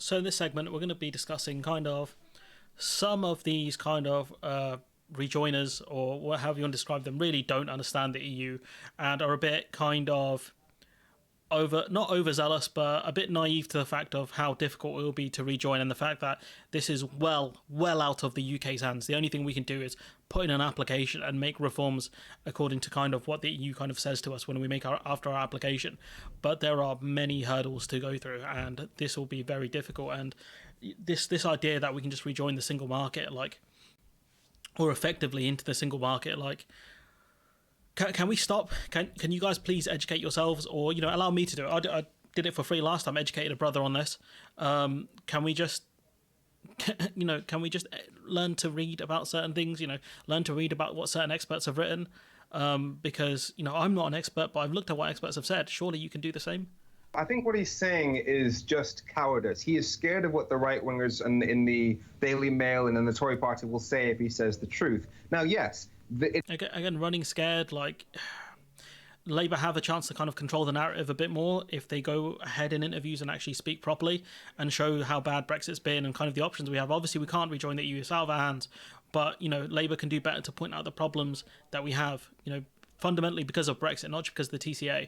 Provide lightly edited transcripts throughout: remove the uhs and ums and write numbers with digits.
So in this segment, we're going to be discussing kind of some of these kind of rejoiners, or however you want to describe them, really don't understand the EU and are a bit kind of not overzealous, but a bit naive to the fact of how difficult it will be to rejoin, and the fact that this is well out of the UK's hands. The only thing we can do is put in an application and make reforms according to kind of what the EU kind of says to us when we make after our application. But there are many hurdles to go through, and this will be very difficult. And this idea that we can just rejoin the single market, or effectively into the single market, Can we stop? Can you guys please educate yourselves, or allow me to do it? I did it for free last time. Educated a brother on this. Can we just learn to read about certain things? Learn to read about what certain experts have written. Because I'm not an expert, but I've looked at what experts have said. Surely you can do the same. I think what he's saying is just cowardice. He is scared of what the right-wingers in the Daily Mail and in the Tory party will say if he says the truth. Now, yes. Again, running scared, Labour have a chance to kind of control the narrative a bit more if they go ahead in interviews and actually speak properly and show how bad Brexit's been and kind of the options we have. Obviously, we can't rejoin the EU, it's out of our hands, but, Labour can do better to point out the problems that we have, fundamentally because of Brexit, not just because of the TCA.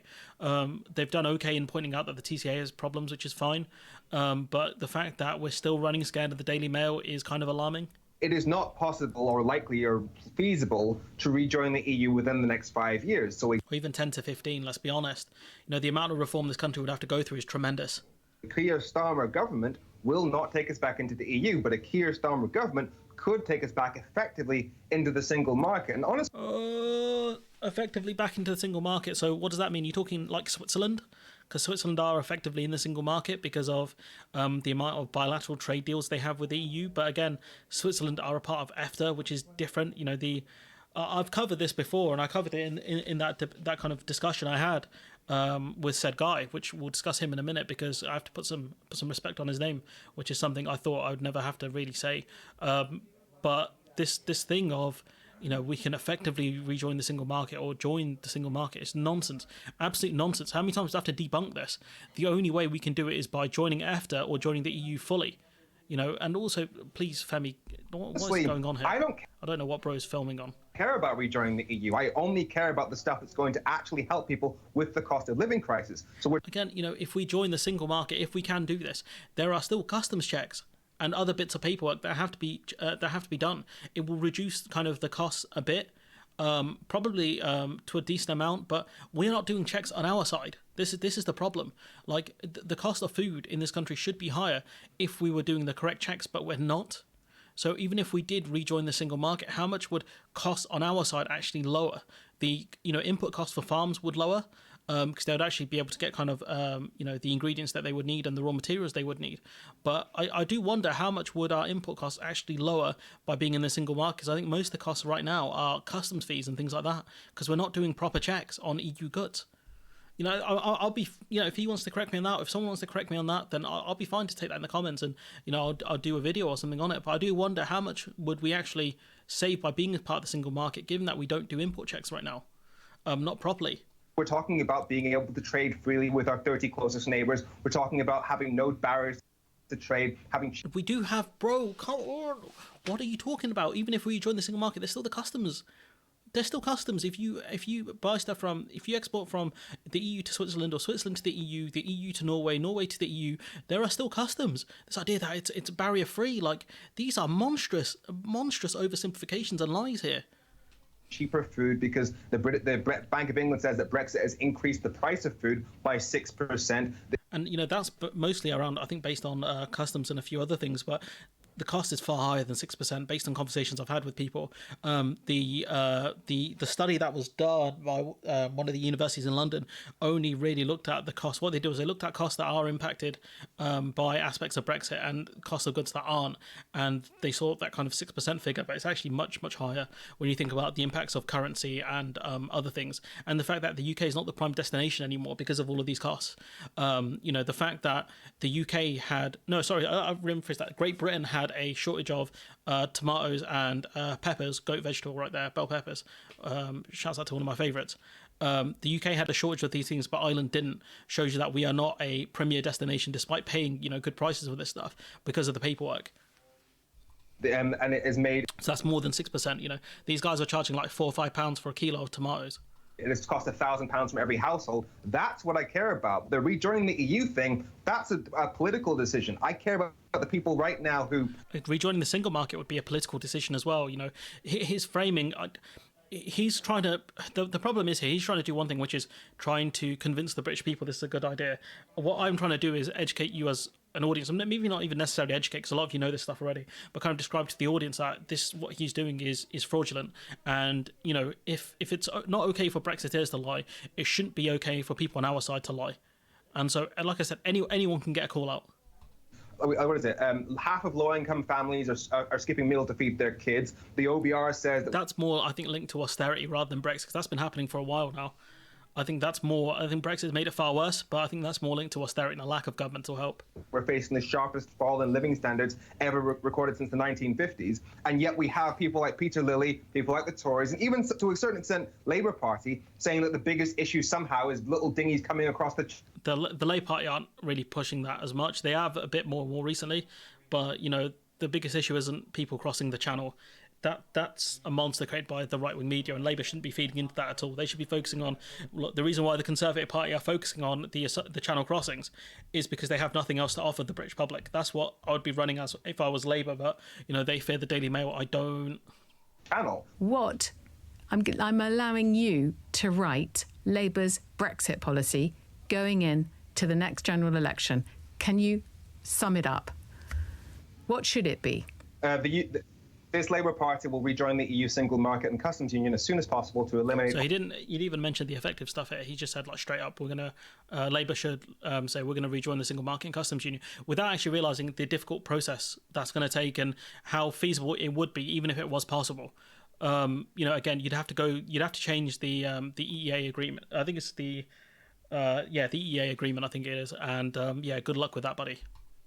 They've done okay in pointing out that the TCA has problems, which is fine, but the fact that we're still running scared of the Daily Mail is kind of alarming. It is not possible or likely or feasible to rejoin the EU within the next 5 years. Or even 10 to 15, let's be honest. The amount of reform this country would have to go through is tremendous. The Keir Starmer government will not take us back into the EU, but a Keir Starmer government could take us back effectively into the single market. And honestly, effectively back into the single market. So what does that mean? You're talking like Switzerland? Because Switzerland are effectively in the single market because of the amount of bilateral trade deals they have with the EU. But again, Switzerland are a part of EFTA, which is different. I've covered this before, and I covered it in that kind of discussion I had with said guy, which we'll discuss him in a minute because I have to put some respect on his name, which is something I thought I would never have to really say. But this thing of we can effectively rejoin the single market or join the single market is nonsense, absolute nonsense. How many times do I have to debunk this? The only way we can do it is by joining EFTA or joining the EU fully. And also, please, Femi, what is going on here? I don't know what bro's filming on. Care about rejoining the EU. I only care about the stuff that's going to actually help people with the cost of living crisis. So again, if we join the single market, if we can do this, there are still customs checks and other bits of paperwork that have to be done. It will reduce kind of the costs a bit, probably to a decent amount, but we're not doing checks on our side. This is the problem. The cost of food in this country should be higher if we were doing the correct checks, but we're not. So even if we did rejoin the single market, how much would costs on our side actually lower? The input costs for farms would lower because they would actually be able to get kind of the ingredients that they would need and the raw materials they would need. But I do wonder how much would our input costs actually lower by being in the single market, because I think most of the costs right now are customs fees and things like that because we're not doing proper checks on EU goods. I'll be, if he wants to correct me on that, if someone wants to correct me on that, then I'll be fine to take that in the comments and, I'll do a video or something on it. But I do wonder how much would we actually save by being a part of the single market, given that we don't do import checks right now, not properly. We're talking about being able to trade freely with our 30 closest neighbours. We're talking about having no barriers to trade, We do have, come on, what are you talking about? Even if we join the single market, there's still the customs. There's still customs. If you buy stuff if you export from the EU to Switzerland or Switzerland to the EU to Norway, Norway to the EU, there are still customs. This idea that it's barrier free, these are monstrous oversimplifications and lies here. Cheaper food because the Bank of England says that Brexit has increased the price of food by 6%. And that's mostly around, I think, based on customs and a few other things, but the cost is far higher than 6% based on conversations I've had with people. The study that was done by one of the universities in London only really looked at the cost. What they do is they looked at costs that are impacted by aspects of Brexit and costs of goods that aren't, and they saw that kind of 6% figure, but it's actually much, much higher when you think about the impacts of currency and other things, and the fact that the UK is not the prime destination anymore because of all of these costs. The fact that the UK had... No, sorry, I've rephrased that. Great Britain had a shortage of tomatoes and peppers, goat vegetable right there, bell peppers. Shouts out to one of my favourites. The UK had a shortage of these things, but Ireland didn't. Shows you that we are not a premier destination, despite paying good prices for this stuff because of the paperwork. And it is made. So that's more than 6%. These guys are charging like £4 or £5 for a kilo of tomatoes. It's cost £1,000 from every household. That's what I care about. The rejoining the EU thing, that's a political decision. I care about the people right now who... Rejoining the single market would be a political decision as well. His framing... He's trying to... The problem is here, he's trying to do one thing, which is trying to convince the British people this is a good idea. What I'm trying to do is educate you as an audience, and maybe not even necessarily educate, because a lot of you know this stuff already, but kind of describe to the audience that this, what he's doing is fraudulent. And, if it's not okay for Brexiteers to lie, it shouldn't be okay for people on our side to lie. And so, like I said, anyone can get a call out. What is it? Half of low-income families are skipping meals to feed their kids. The OBR says that's more, I think, linked to austerity rather than Brexit, because that's been happening for a while now. I think Brexit has made it far worse, but I think that's more linked to austerity and a lack of governmental help. We're facing the sharpest fall in living standards ever recorded since the 1950s, and yet we have people like Peter Lilly, people like the Tories, and even to a certain extent Labour Party, saying that the biggest issue somehow is little dinghies coming across the... The Labour Party aren't really pushing that as much. They have a bit more recently, but, the biggest issue isn't people crossing the channel. That's a monster created by the right-wing media, and Labour shouldn't be feeding into that at all. They should be focusing on... Look, the reason why the Conservative Party are focusing on the channel crossings is because they have nothing else to offer the British public. That's what I would be running as if I was Labour, but, they fear the Daily Mail. I don't... Channel. What? I'm allowing you to write Labour's Brexit policy going in to the next general election. Can you sum it up? What should it be? This Labour Party will rejoin the EU single market and customs union as soon as possible to eliminate... So he didn't even mention the effective stuff here. He just said, like, straight up, Labour should say we're going to rejoin the single market and customs union, without actually realising the difficult process that's going to take and how feasible it would be, even if it was possible. Again, you'd have to change the EEA agreement. I think it's the EEA agreement, I think it is. And good luck with that, buddy.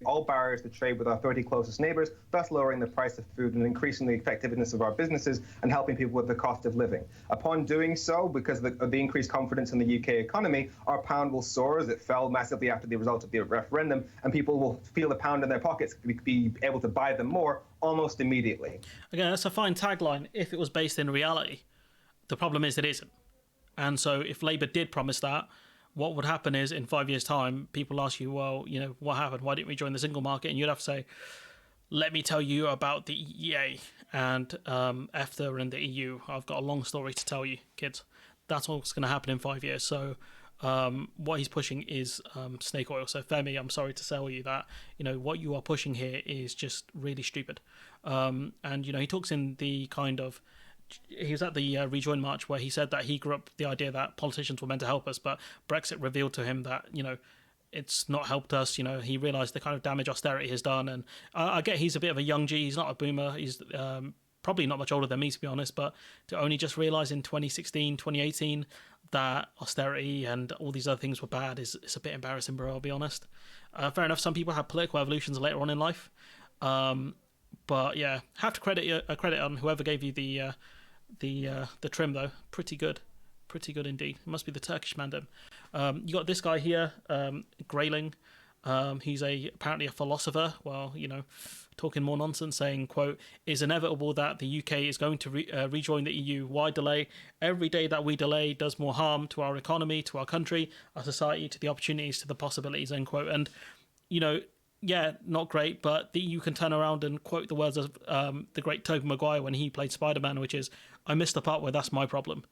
All barriers to trade with our 30 closest neighbours, thus lowering the price of food and increasing the effectiveness of our businesses and helping people with the cost of living. Upon doing so, because of the increased confidence in the UK economy, our pound will soar as it fell massively after the result of the referendum, and people will feel the pound in their pockets, be able to buy them more almost immediately. Again, that's a fine tagline if it was based in reality. The problem is it isn't. And so if Labour did promise that, what would happen is in 5 years' time, people ask you, well, what happened? Why didn't we join the single market? And you'd have to say, let me tell you about the EEA and EFTA and the EU. I've got a long story to tell you, kids. That's what's going to happen in 5 years. So what he's pushing is snake oil. So Femi, I'm sorry to tell you that, what you are pushing here is just really stupid. And, he talks in the kind of... He was at the Rejoin March where he said that he grew up with the idea that politicians were meant to help us, but Brexit revealed to him that, it's not helped us. He realised the kind of damage austerity has done. And I get he's a bit of a young G. He's not a boomer. He's probably not much older than me, to be honest. But to only just realise in 2016, 2018 that austerity and all these other things were bad is a bit embarrassing, bro, I'll be honest. Fair enough, some people have political evolutions later on in life. But yeah, have to credit on whoever gave you the trim, though. Pretty good indeed. It must be the Turkish mandem. You got this guy here, Grayling. He's apparently a philosopher. Well, talking more nonsense, saying, quote, "It's inevitable that the UK is going to rejoin the EU. Why delay? Every day that we delay does more harm to our economy, to our country, our society, to the opportunities, to the possibilities," end quote. And yeah, not great, but the EU can turn around and quote the words of the great Tobey Maguire when he played Spider-Man, which is, "I missed the part where that's my problem."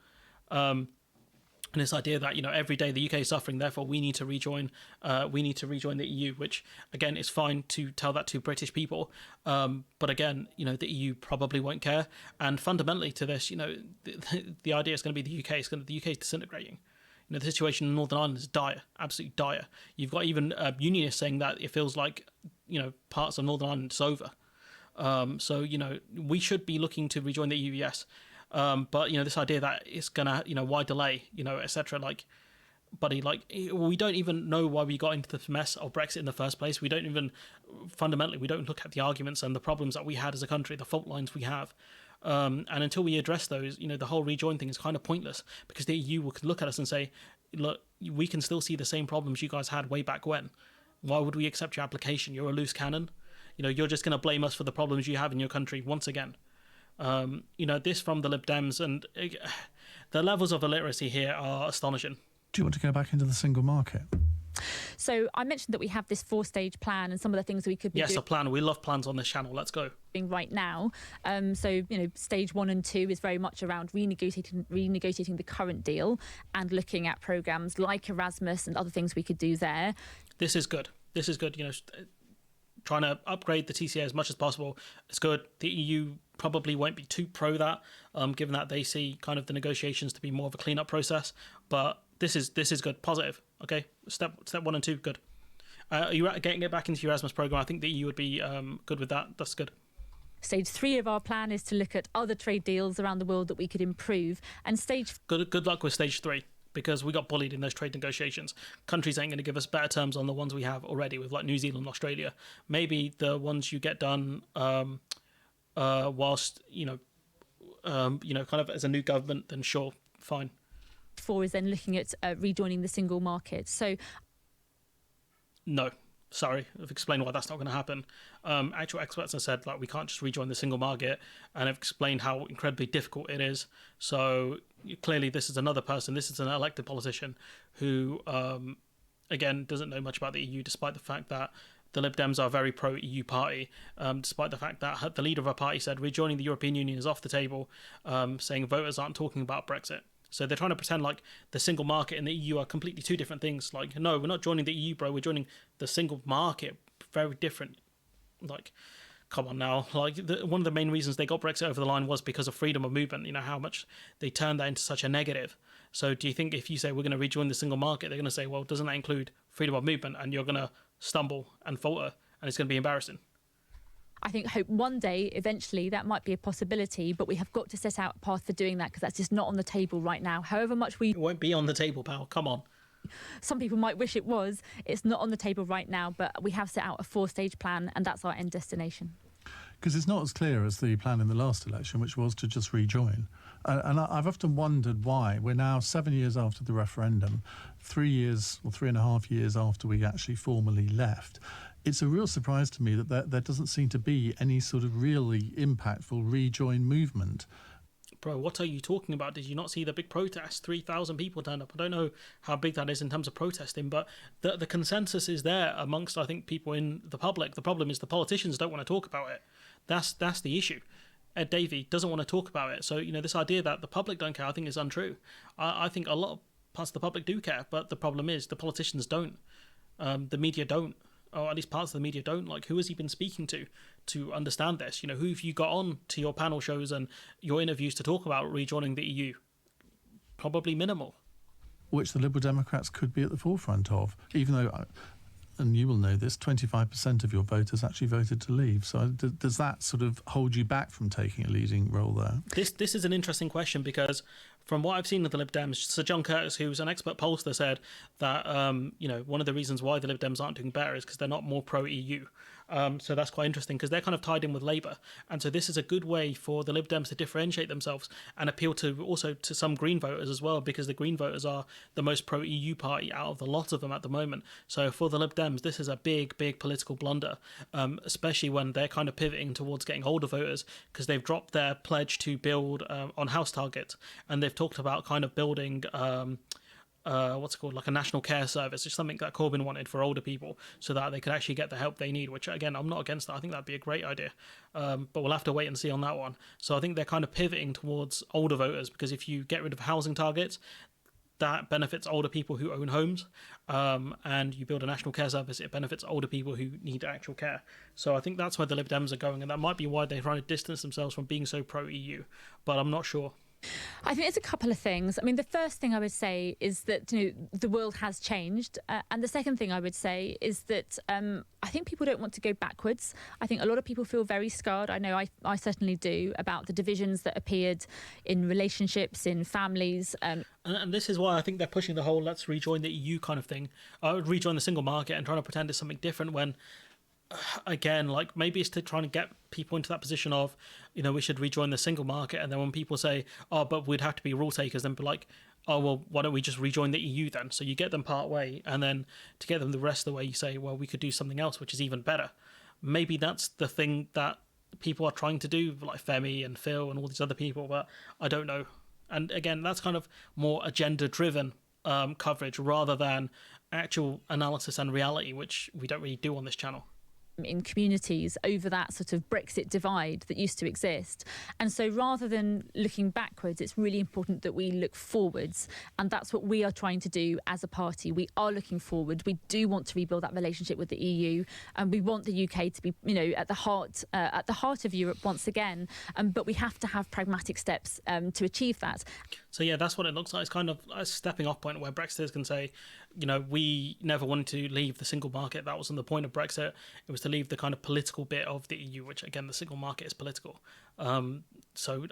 And this idea that, every day the UK is suffering, therefore we need to rejoin the EU, which, again, is fine to tell that to British people. But again, the EU probably won't care. And fundamentally to this, the idea is going to be the UK is disintegrating. The situation in Northern Ireland is dire, absolutely dire. You've got even unionists saying that it feels like, parts of Northern Ireland is over. So, we should be looking to rejoin the EU, yes. But, this idea that it's going to, why delay, etc. Buddy, we don't even know why we got into this mess of Brexit in the first place. We don't even, fundamentally, we don't look at the arguments and the problems that we had as a country, the fault lines we have. And until we address those, the whole rejoin thing is kind of pointless, because the EU could look at us and say, look, we can still see the same problems you guys had way back when. Why would we accept your application? You're a loose cannon. You're just going to blame us for the problems you have in your country once again. This from the Lib Dems, and the levels of illiteracy here are astonishing. Do you want to go back into the single market? So I mentioned that we have this 4-stage plan and some of the things we could be doing. A plan. We love plans on this channel. Let's go. Right now. Stage 1 and 2 is very much around renegotiating the current deal and looking at programmes like Erasmus and other things we could do there. This is good. Trying to upgrade the TCA as much as possible. It's good. The EU probably won't be too pro that, given that they see kind of the negotiations to be more of a clean-up process. But this is good. Positive. Okay, step 1 and 2, good. Are you getting it back into your Erasmus program? I think the EU would be good with that. That's good. Stage 3 of our plan is to look at other trade deals around the world that we could improve. And good luck with stage 3, because we got bullied in those trade negotiations. Countries ain't going to give us better terms on the ones we have already with, like, New Zealand and Australia. Maybe the ones you get done whilst kind of as a new government, then sure, fine. 4 is then looking at rejoining the single market. So, no, sorry, I've explained why that's not going to happen. Actual experts have said, like, we can't just rejoin the single market, and have explained how incredibly difficult it is. So clearly this is another person, this is an elected politician who, again, doesn't know much about the EU, despite the fact that the Lib Dems are a very pro-EU party, despite the fact that the leader of our party said rejoining the European Union is off the table, saying voters aren't talking about Brexit. So they're trying to pretend like the single market and the EU are completely two different things. Like, no, we're not joining the EU, bro. We're joining the single market. Very different. Like, come on now. Like, one of the main reasons they got Brexit over the line was because of freedom of movement. How much they turned that into such a negative. So do you think if you say we're going to rejoin the single market, they're going to say, well, doesn't that include freedom of movement? And you're going to stumble and falter, and it's going to be embarrassing. I hope one day, eventually, that might be a possibility, but we have got to set out a path for doing that, because that's just not on the table right now. However much It won't be on the table, pal. Come on. Some people might wish it was. It's not on the table right now, but we have set out a 4-stage plan, and that's our end destination. Because it's not as clear as the plan in the last election, which was to just rejoin. And I've often wondered why. We're now 7 years after the referendum, 3 years or 3.5 years after we actually formally left. It's a real surprise to me that there doesn't seem to be any sort of really impactful rejoin movement. Bro, what are you talking about? Did you not see the big protest? 3,000 people turned up. I don't know how big that is in terms of protesting, but the consensus is there amongst, I think, people in the public. The problem is the politicians don't want to talk about it. That's the issue. Ed Davey doesn't want to talk about it. So, this idea that the public don't care, I think is untrue. I think a lot of parts of the public do care, but the problem is the politicians don't. The media don't. Or at least parts of the media don't. Like, who has he been speaking to understand this? Who have you got on to your panel shows and your interviews to talk about rejoining the EU? Probably minimal. Which the Liberal Democrats could be at the forefront of, even though, and you will know this, 25% of your voters actually voted to leave. So does that sort of hold you back from taking a leading role there? This is an interesting question, because from what I've seen of the Lib Dems, Sir John Curtis, who's an expert pollster, said that one of the reasons why the Lib Dems aren't doing better is because they're not more pro-EU. So that's quite interesting, because they're kind of tied in with Labour. And so this is a good way for the Lib Dems to differentiate themselves and appeal to some Green voters as well, because the Green voters are the most pro-EU party out of the lot of them at the moment. So for the Lib Dems, this is a big, big political blunder, especially when they're kind of pivoting towards getting older voters, because they've dropped their pledge to build on house targets, and they've talked about kind of building what's it called, like a national care service. It's something that Corbyn wanted for older people, so that they could actually get the help they need, which, again, I'm not against that. I think that'd be a great idea, but we'll have to wait and see on that one. So I think they're kind of pivoting towards older voters, because if you get rid of housing targets, that benefits older people who own homes, and you build a national care service, it benefits older people who need actual care. So I think that's where the Lib Dems are going, and that might be why they're trying to distance themselves from being so pro-EU, but I'm not sure. I think there's a couple of things. I mean, the first thing I would say is that the world has changed, and the second thing I would say is that I think people don't want to go backwards. I think a lot of people feel very scarred. I know I certainly do, about the divisions that appeared in relationships, in families. And this is why I think they're pushing the whole let's rejoin the EU kind of thing, rejoin the single market, and trying to pretend it's something different, when again, like maybe it's to try and get people into that position of, we should rejoin the single market, and then when people say, oh, but we'd have to be rule takers, then be like, oh, well, why don't we just rejoin the EU then? So you get them part way, and then to get them the rest of the way, you say, well, we could do something else which is even better. Maybe that's the thing that people are trying to do, like Femi and Phil and all these other people, but I don't know. And again, that's kind of more agenda driven coverage rather than actual analysis and reality, which we don't really do on this channel. In communities over that sort of Brexit divide that used to exist. And so rather than looking backwards, it's really important that we look forwards. And that's what we are trying to do as a party. We are looking forward. We do want to rebuild that relationship with the EU. And we want the UK to be, at the heart of Europe once again. But we have to have pragmatic steps to achieve that. So yeah, that's what it looks like. It's kind of a stepping off point where Brexiters can say, we never wanted to leave the single market. That wasn't the point of Brexit. It was to leave the kind of political bit of the EU, which again, the single market is political. So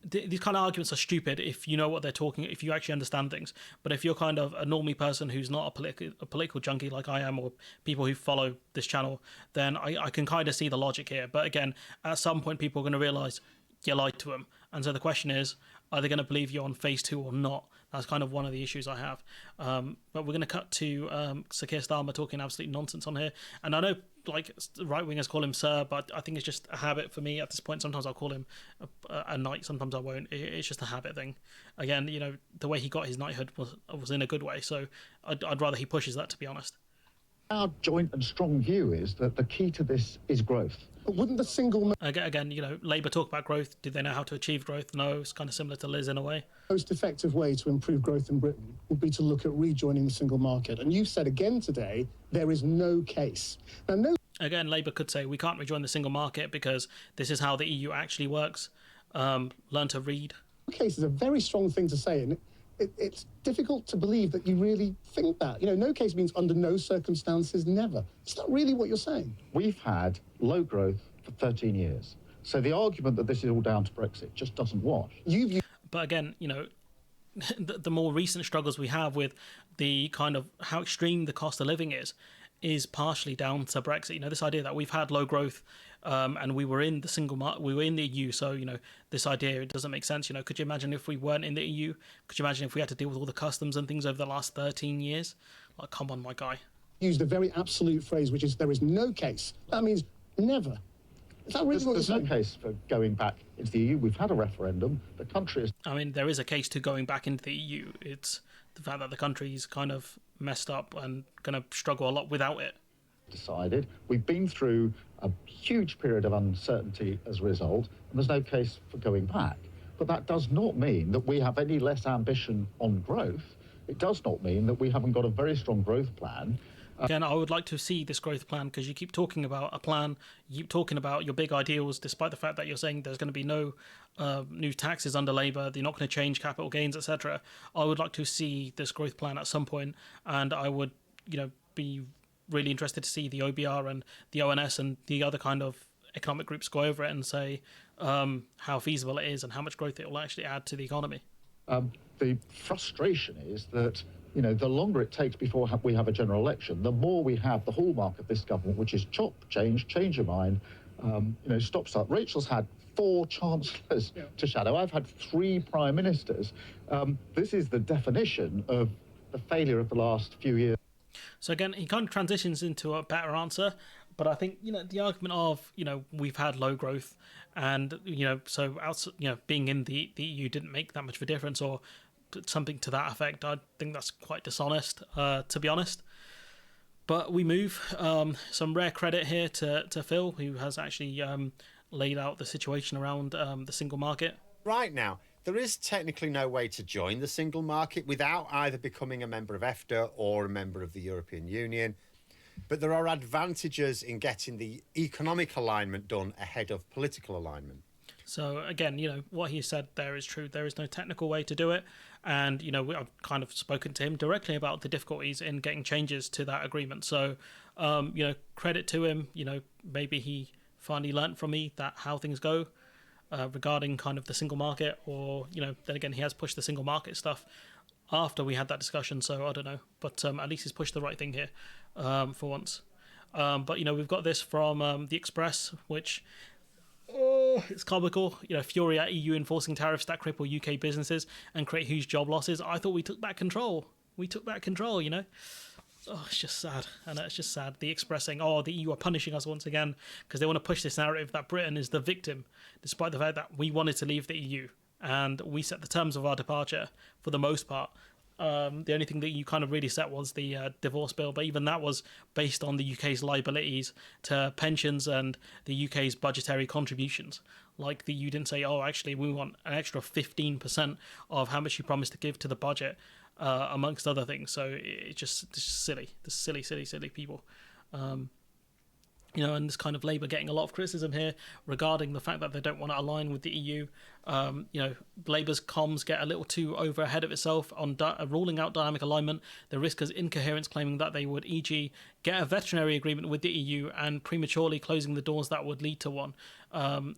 these kind of arguments are stupid if you know what they're talking, if you actually understand things. But if you're kind of a normie person who's not a political junkie like I am, or people who follow this channel, then I can kind of see the logic here. But again, at some point, people are going to realise you lied to them. And so the question is, are they going to believe you on phase 2 or not? That's kind of one of the issues I have. But we're going to cut to Sir Keir Starmer talking absolute nonsense on here. And I know, like, right-wingers call him Sir, but I think it's just a habit for me at this point. Sometimes I'll call him a knight, sometimes I won't. It's just a habit thing. Again, the way he got his knighthood was in a good way. So I'd rather he pushes that, to be honest. Our joint and strong view is that the key to this is growth. But wouldn't the single again, Labour talk about growth. Do they know how to achieve growth? No, it's kind of similar to Liz in a way. Most effective way to improve growth in Britain would be to look at rejoining the single market. And you've said again today, there is no case. Now, Again, Labour could say we can't rejoin the single market because this is how the EU actually works. Learn to read. No case is a very strong thing to say, and it's difficult to believe that you really think that. No case means under no circumstances, never. It's not really what you're saying. We've had low growth for 13 years. So the argument that this is all down to Brexit just doesn't wash. But again, the more recent struggles we have with the kind of how extreme the cost of living is partially down to Brexit. This idea that we've had low growth and we were in the single market, we were in the EU. So, this idea, it doesn't make sense. Could you imagine if we weren't in the EU? Could you imagine if we had to deal with all the customs and things over the last 13 years? Like, come on, my guy. Used a very absolute phrase, which is there is no case. That means never. Is that really There's no case for going back into the EU. We've had a referendum. The country is... there is a case to going back into the EU. It's the fact that the country's kind of messed up and going to struggle a lot without it. Decided. We've been through a huge period of uncertainty as a result, and there's no case for going back. But that does not mean that we have any less ambition on growth. It does not mean that we haven't got a very strong growth plan. Again, I would like to see this growth plan, because you keep talking about a plan, you keep talking about your big ideals, despite the fact that you're saying there's going to be no new taxes under Labour, they're not going to change capital gains, etc. I would like to see this growth plan at some point, and I would, be really interested to see the OBR and the ONS and the other kind of economic groups go over it and say how feasible it is and how much growth it will actually add to the economy. The frustration is that the longer it takes before we have a general election, the more we have the hallmark of this government, which is chop, change your mind, stop, start. Rachel's had 4 chancellors to shadow. I've had 3 prime ministers. This is the definition of the failure of the last few years. So again, he kind of transitions into a better answer, but I think the argument of we've had low growth, and so being in the EU didn't make that much of a difference, or something to that effect. I think that's quite dishonest, to be honest. But we move. Some rare credit here to Phil, who has actually laid out the situation around the single market. Right now, there is technically no way to join the single market without either becoming a member of EFTA or a member of the European Union. But there are advantages in getting the economic alignment done ahead of political alignment. So again, what he said there is true. There is no technical way to do it. And, I've kind of spoken to him directly about the difficulties in getting changes to that agreement. So, credit to him. Maybe he finally learnt from me that how things go regarding kind of the single market, or, then again, he has pushed the single market stuff after we had that discussion. So I don't know. But at least he's pushed the right thing here for once. But we've got this from the Express, which, oh, it's comical. Fury at EU enforcing tariffs that cripple UK businesses and create huge job losses. I thought we took back control. Oh, it's just sad. And it's just sad. The Express saying, oh, the EU are punishing us once again because they want to push this narrative that Britain is the victim, despite the fact that we wanted to leave the EU and we set the terms of our departure for the most part. The only thing that you kind of really set was the divorce bill, but even that was based on the UK's liabilities to pensions and the UK's budgetary contributions. Like the EU didn't say, oh, actually, we want an extra 15% of how much you promised to give to the budget, amongst other things. So it's just silly. The silly people. And this kind of Labour getting a lot of criticism here regarding the fact that they don't want to align with the EU. Labour's comms get a little too over ahead of itself on ruling out dynamic alignment. The risk is incoherence, claiming that they would, e.g., get a veterinary agreement with the EU and prematurely closing the doors that would lead to one.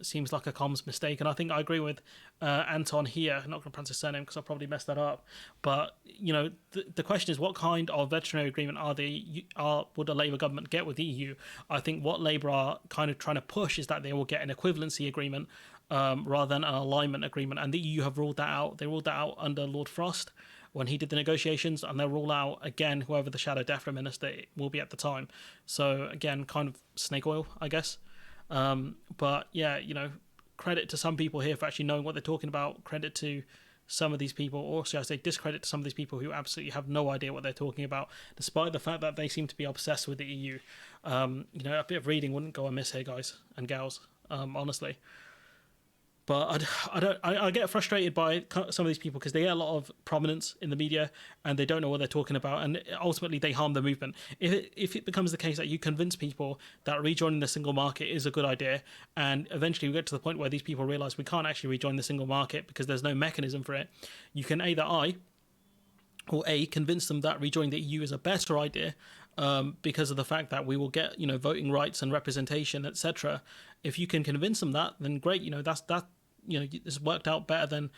Seems like a comms mistake. And I think I agree with Anton here. I'm not going to pronounce his surname because I'll probably mess that up. But, the question is, what kind of veterinary agreement would a Labour government get with the EU? I think what Labour are kind of trying to push is that they will get an equivalency agreement rather than an alignment agreement. And the EU have ruled that out. They ruled that out under Lord Frost when he did the negotiations, and they'll rule out again whoever the Shadow DEFRA minister will be at the time. So again, kind of snake oil, I guess. But yeah, credit to some people here for actually knowing what they're talking about. Credit to some of these people, or should I say discredit to some of these people who absolutely have no idea what they're talking about, despite the fact that they seem to be obsessed with the EU. A bit of reading wouldn't go amiss here, guys and gals, honestly. But I get frustrated by some of these people because they get a lot of prominence in the media and they don't know what they're talking about, and ultimately they harm the movement. If it becomes the case that you convince people that rejoining the single market is a good idea, and eventually we get to the point where these people realise we can't actually rejoin the single market because there's no mechanism for it, you can either convince them that rejoining the EU is a better idea because of the fact that we will get voting rights and representation, etc. If you can convince them that, then great. It's worked out better than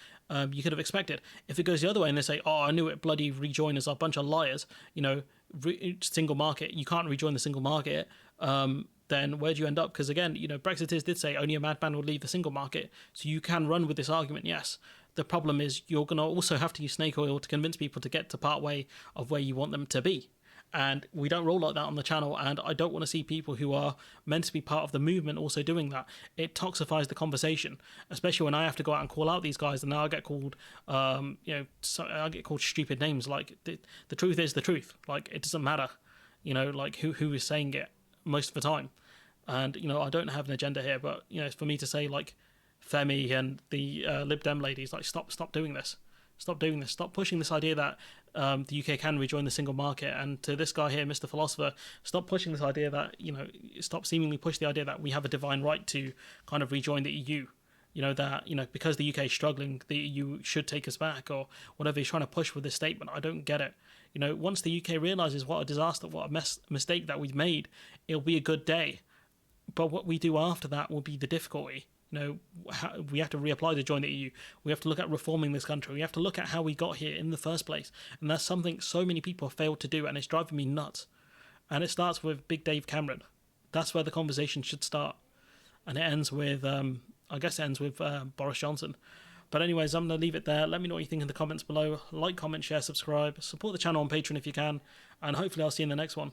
you could have expected. If it goes the other way and they say, oh, I knew it, bloody rejoiners are a bunch of liars, single market, you can't rejoin the single market, then where do you end up? Because again, Brexiteers did say only a madman would leave the single market, so you can run with this argument, yes. The problem is you're going to also have to use snake oil to convince people to get to part way of where you want them to be. And we don't roll like that on the channel, and I don't want to see people who are meant to be part of the movement also doing that. It toxifies the conversation, especially when I have to go out and call out these guys, and now I get called, I get called stupid names. Like the truth is the truth. Like it doesn't matter, like who is saying it most of the time. And I don't have an agenda here, but for me to say like Femi and the Lib Dem ladies, like stop doing this. Stop doing this. Stop pushing this idea that the UK can rejoin the single market. And to this guy here, Mr. Philosopher, stop pushing this idea that, stop seemingly push the idea that we have a divine right to kind of rejoin the EU. Because the UK is struggling, the EU should take us back or whatever he's trying to push with this statement. I don't get it. Once the UK realises what a disaster, what a mistake that we've made, it'll be a good day. But what we do after that will be the difficulty. We have to reapply to join the EU. We have to look at reforming this country. We have to look at how we got here in the first place. And that's something so many people have failed to do, and it's driving me nuts. And it starts with Big Dave Cameron. That's where the conversation should start. And it ends with, Boris Johnson. But anyways, I'm going to leave it there. Let me know what you think in the comments below. Like, comment, share, subscribe. Support the channel on Patreon if you can. And hopefully I'll see you in the next one.